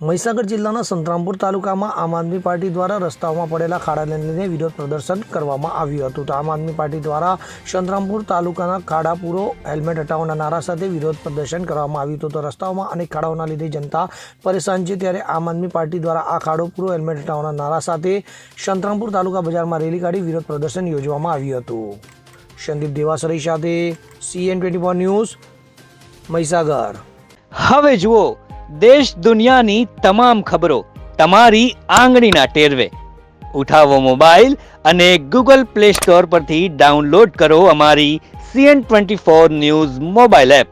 મહીસાગર જિલ્લાના સંતરામપુર તાલુકામાં આમ આદમી પાર્ટી દ્વારા રસ્તાઓમાં પડેલા ખાડાને લઈને વિરોધ પ્રદર્શન કરવામાં આવ્યું હતું. તો આમ આદમી પાર્ટી દ્વારા સંતરામપુર તાલુકાના ખાડા પૂરો, હેલ્મેટ હટાવવાના નારા સાથે વિરોધ પ્રદર્શન કરવામાં આવ્યું હતું. તો રસ્તાઓમાં અનેક ખાડાઓના લીધે જનતા પરેશાન છે, ત્યારે આમ આદમી પાર્ટી દ્વારા આ ખાડો પૂરો, હેલ્મેટ હટાવવાના નારા સાથે સંતરામપુર તાલુકા બજારમાં રેલી કાઢી વિરોધ પ્રદર્શન યોજવામાં આવ્યું હતું. સંદીપ દેવાસરી સાથે CN24 ન્યૂઝ, મહીસાગર. હવે જુઓ દેશ દુનિયાની તમામ ખબરો તમારી આંગળીના ટેરવે. ઉઠાવો મોબાઈલ અને ગૂગલ પ્લે સ્ટોર પરથી ડાઉનલોડ કરો અમારી CN24 ન્યૂઝ મોબાઈલ એપ.